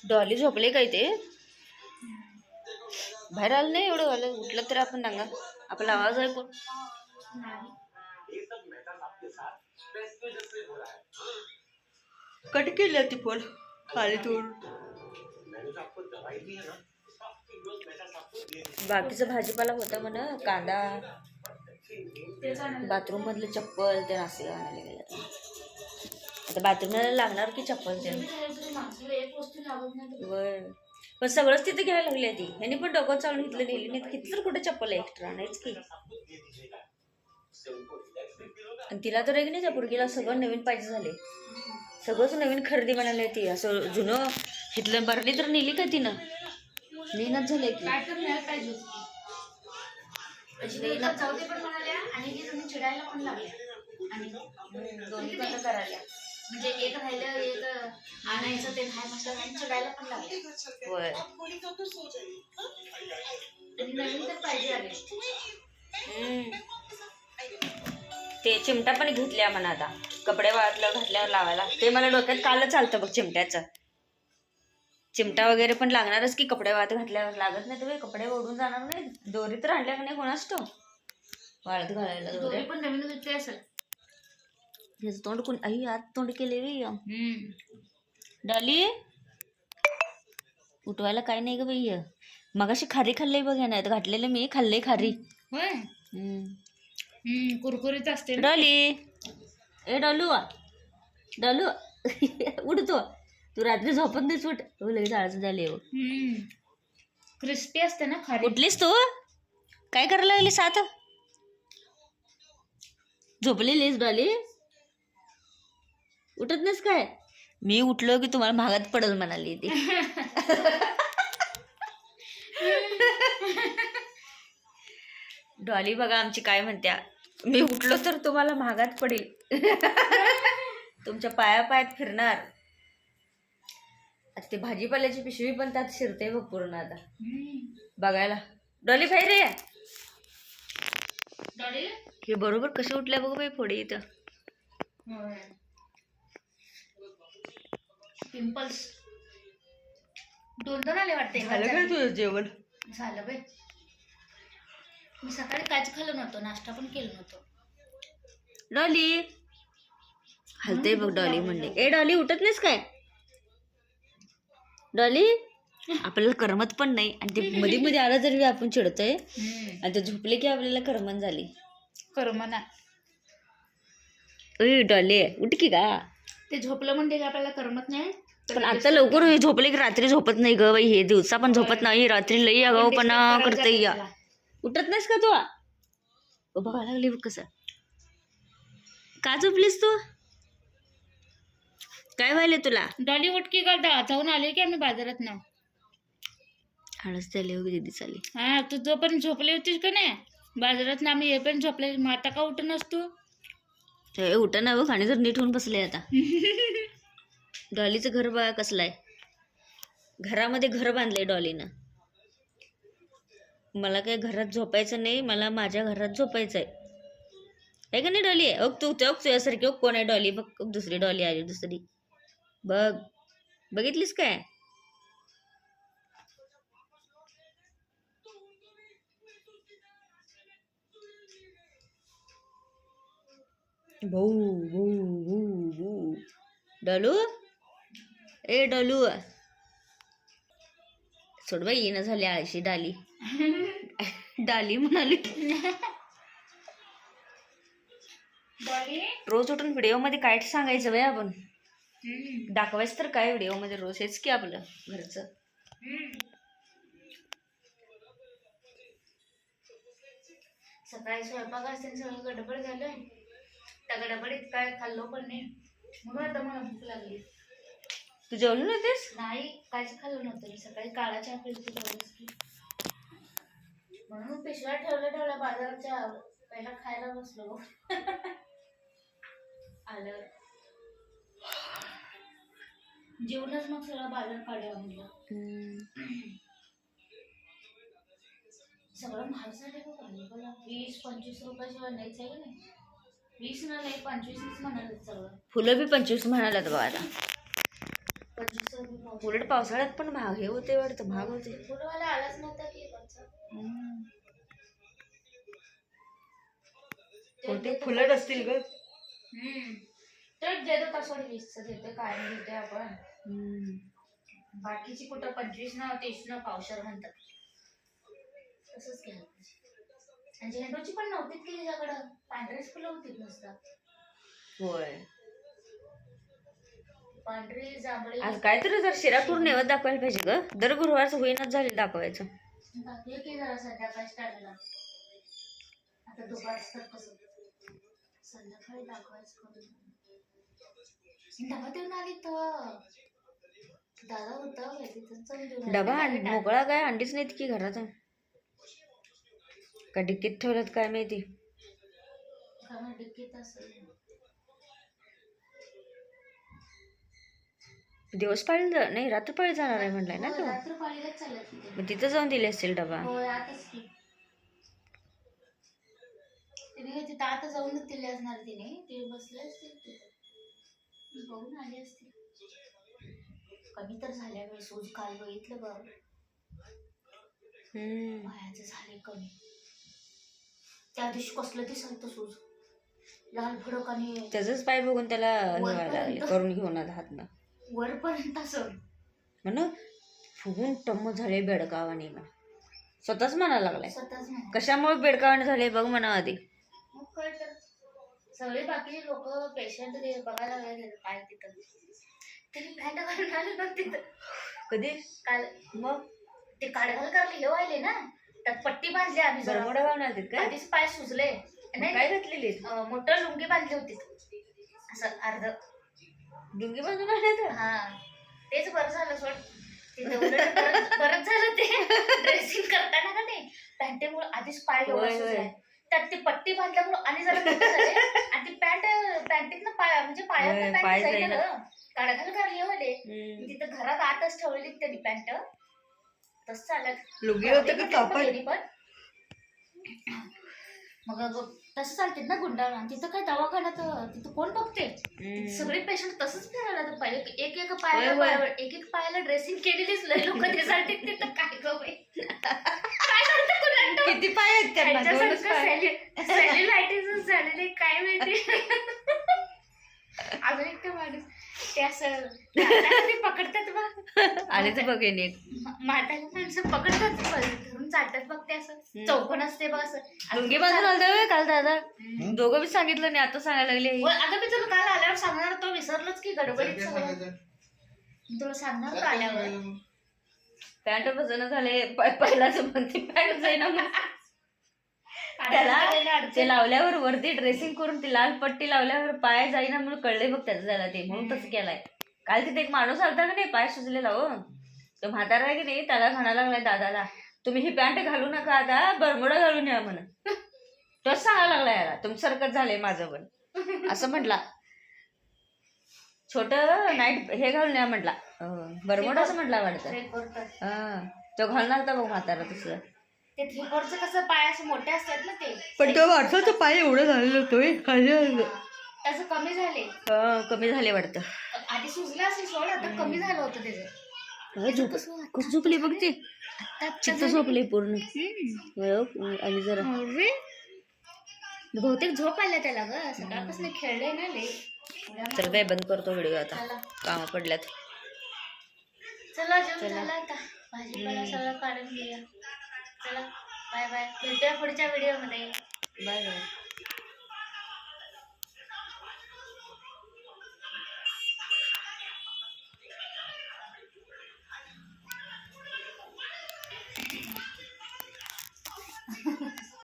Dolly झोपले काय ते बाहेर आलं नाही एवढं आलं उठलं तर आपण सांगा आपला आवाज ऐकून कट केली ती फोन खाली तोडून बाकीचं भाजीपाला होता म्हणा कांदा बाथरूम मधले चप्पल ते नाश्ता आणायला गेले आता बाथरूमला लागणार की चप्पल ते पण सगळंच तिथे घ्यायला लागले ती यांनी पण डोकं चालून घेतलं नेली नाही किती तर कुठे चप्पल एक्स्ट्रा नाहीच की आणि तिला तर एक नाही त्या पोरगीला सगळं नवीन पाहिजे झाले सगळंच नवीन खरेदी म्हणाले ती असं जुनं घेतलं भरली तर नेली का तिनं नेनच झालंय की चिडायला पण लागल्या आणि दोन्ही बंद करायला म्हणजे एक राहिलं एक आणायचं ते नाही म्हटलं आणि चिडायला पण लागले होय आणि नवीन तर पाहिजे आले ते चिमटा पण घेतल्या म्हणा आता कपडे वाळतलं घातल्यावर लावायला ते मला डोक्यात कालच चालतं बघ चिमट्याचं चिमटा वगैरे पण लागणारच की कपडे वाळत घातल्यावर लागत नाही तुम्ही कपडे ओढून जाणार नाही दोरी तर आणल्या का नाही कोणाच तो वाळत घालायला दोरी पण नवीन घेतली असेल त्याचं तोंड कोण आई आत तोंड केले डॉली उठवायला काय नाही ग बाई मगाशी खारी खाल्लंय बघ ना घातलेलं मी खाल्लंय खारी होय कुरकुरीत असते डॉली ए डॉलू डॉलू उठतो तू रात्री झोपत नाहीस उठ लगेच आळस झाले क्रिस्पी असते ना खारी उठलीस तू काय करायला लागली सात झोपलेलीस डॉली उठत नाहीस काय मी उठलो की तुम्हाला महागात पडल म्हणाली ती डॉली बघा आमची काय म्हणत्या मी उठलो तर तुम्हाला महागात पडेल तुमच्या पायात फिरणार आता ते भाजीपाल्याची पिशवी पण त्यात शिरते बघ पूर्ण आता बघायला डॉली बाहेर रे डॉली हे बरोबर कसे उठल्या बघ बाई फोडी इथं पिंपल्स दोन आले वाटते झालं काय तुझं जेवण झालं बाई मी सकाळी काहीच खाल्लं नव्हतं नाश्ता पण केलं नव्हतं डॉली हलते बघ डॉली म्हणले ए डॉली उठत नाहीस काय डॉली आपल्याला करमत पण नाही आणि ते मध्ये मध्ये आलं तरी आपण चिडतोय आणि ते झोपले की आपल्याला करमन झाली करमना ए डॉली उठ की का ते झोपलं म्हणजे आपल्याला करमत नाही पण आता लवकर झोपले की रात्री झोपत नाही ग बाई हे दिवसा पण झोपत नाही रात्री लई आगाऊपणा करते या उठत नाहीस का तू बघायला लागली बघ कसं का झोपलीस तू काय व्हायले तुला डॉली उठकी का जाऊन आले की आम्ही बाजारात ना आळस झाली हो दीदी चाली हा तू जो पण झोपली होतीस का नाही बाजारात ना आम्ही हे पण झोपले मग आता का उठ नसतो उठ ना बघ आणि जर नीट होऊन बसले आता डॉलीचं घर बघा कसलं आहे घरामध्ये घर बांधलंय डॉलीनं मला काय घरात झोपायचं नाही मला माझ्या घरात झोपायचं आहे का नाही डॉली आहे तू तुझ्यासारखी कोण आहे डॉली बघ दुसरी डॉली आली दुसरी बघ बघितलीस काय भाऊ भाऊ भाऊ भाऊ डॉलू ए डॉलू सोड बाई येणं झाली आळशी डाली डाली म्हणाली रोज उठून व्हिडिओ मध्ये काय सांगायचं बाई आपण दाखवायचं तर काय व्हिडिओ मध्ये रोज हेच की आपलं घरचं सकाळी स्वयंपाक असते सगळं गडबड झालं त्या गडबडीत काय खाल्लो पण नाही म्हणून आता मला भूक लागली तू जेवली नव्हतीस नाही काहीच खाल्लं नव्हतं मी सकाळी काळा चहा पिलती तेवढंच की म्हणून पिशव्या ठेवल्या बाजाराच्या पहिला खायला बसलो आलं जेवणच मग सगळा बाजार काढला म्हणलं सगळं महाग झालं का भाजीपाला 20-25 रुपयाशिवाय नाहीच आहे का नाही 20 ना नाही 25 म्हणाले सगळं फुलं बी 25 म्हणाल्यात बघा आता 25 पाऊस. उलट पावसाळ्यात पण महाग हे होते वाटतं, महाग होते. फुलवाला आलाच नव्हता की कोणचा. कोणते फुलं असतील ग. तर देतो तसं 20चं देतो, काय देते आपण. बाकीची कुठं 25 ना 30 ना पावशर म्हणतात. तसंच घ्यायला पाहिजे. आणि झेंडूची पण नव्हतीत की तिच्याकडं, पांढरीच फुलं होती नुसतं. होय. पांढरी जांभळी आज काहीतरी जर शिरापूर नेवत दाखवायला पाहिजे ग. दर गुरुवारचं होईनच झाले दाखवायचं. दाखवलं की जरा संध्याकाळी स्टार्टला. आता दुपारचं तर कसं संध्याकाळी दाखवायचं करून. डबा देऊन आली तर दादा होता तिथं चल देऊन डबा मोकळा काय अंडीच नाहीत की घरात, का डिक्कीत ठेवल्यात काय माहिती. डिक्कीत असेल. दिवस पाळी नाही रात्रपाळी जाणार आहे म्हटलंय ना तो. रात्रपाळीलाच चालत तिथे. मग तिथं जाऊन दिले असतील डबा. होय आताच की तिने तिथं आता जाऊनच दिले असणार. तिने ते बसले असतील तिथे, बघून आले असतील. कमी तर झाल्या वेळ सूज काल बघितलं बघ, पायाचं झाले कमी. त्या दिवशी कसलं दिसलं सूज, लाल फडक आणि त्याच पाय बघून त्याला हिवायला लागले, करून घेऊन हातनं वरपर्यंत असं म्हण फुगून टम्म झाले बेडकावाने. म्हणा स्वतःच म्हणायला लागलाय. स्वतःच नाही कशामुळे बेडकावाने झाले बघ म्हणा आधी. मग काय तर सगळे बाकीचे लोक पेशंट बघायला लागले काय तिथं. त्यांनी पॅन्ट घालून आले ना तिथं. कधी काल मग ते काढघाल करायला हे व्हायले ना, त्यात पट्टी बांधली आम्ही जरा. बरमोडा घालून आलते काय? आधीच पाय सुजले. नाही काय घातलेली? मोठं लुंगी बांधली होती असं अर्ध लुंगी बांधून आले तर. हा तेच बरं झालं सोड. तिथे उलट बरंच झालं ते ड्रेसिंग करताना का नाही पॅन्टेमुळे आधीच पाय एवढा सुजलाय, त्यात ती पट्टी बांधल्यामुळे आणि जरा मोठं झाले. आणि ती पॅन्टीतनं पाय म्हणजे पायात पॅन्ट जाईल काढघाल करली होते. तिथं घरात आतच ठेवलेली त्यांनी पॅन्ट. तस चालत लुंगी होतं का कापड? पण मग तसं चालते ना गुंडाळा. तिथं काय दवाखान्यात तिथं कोण बघते. सगळे पेशंट तसंच फिरायला तर पाहिजे. एक पायाला ड्रेसिंग केलेलीच लय लोक त्यासाठी तिथं काय गं बाई. काय करतं कुणाला किती पाय आहेत त्यांना? सेल्युलायटिस झालेले काय माहिती. अजून एक तर माणूस ते असं पकडतात बघ. आले तर बघेन एक म्हातारी माणसं पकडतात धरून चालतात बघ. ते असं चौकोन असते बघ असं लुंगी बांधून आलता काल दादा. दोघं बी सांगितलं नाही आता सांगायला लागले. अगं मी तुला काल आल्यावर सांगणार तो विसरलोच की गडबडीत सगळं. तुला सांगणार का आल्यावर. पॅन्ट बसणं झाले पहिलाच म्हणते पॅन्ट जाईना मग त्याला ते लावल्यावर वरती ड्रेसिंग करून ती लाल पट्टी लावल्यावर पाय जाईना म्हणून कळले बघ त्याचं झाला ते म्हणून तसं केलाय. काल तिथे एक माणूस आलता का नाही पाय सुजलेला हो तो म्हातारा आहे की नाही त्याला म्हणायला लागलाय दादाला तुम्ही ही पॅन्ट घालू नका आता बरमुडा घालून या म्हणून. तोच सांगायला लागला याला तुमच्यासारखंच झालंय माझं पण असं म्हटला. छोट नाईट हे घालून या म्हटला बरमुडा असं म्हटला वाटतं. हा तो घालणार होता बघ म्हातारा तसं. ते 3/4 कसं पाय असे मोठे असतात ना ते. पण तो वाटतो पाय एवढं झालेलं होतं त्याचं कमी झाले. कमी झाले वाटतं. आधी सुजलं असेल सोड आता कमी झालं होतं त्याचं. कसं झोपली बघ ती चित्त झोपली पूर्ण. आणि जरा बहुतेक झोप आल्या त्याला ग सकाळपासून खेळले ना लय. चल काय बंद करतो व्हिडिओ आता काम पडल्यात. चला जेवण झालं आता भाजीपाला सगळं काढून घेऊया. चला बाय बाय भेटूया पुढच्या व्हिडिओ मध्ये. Bye bye.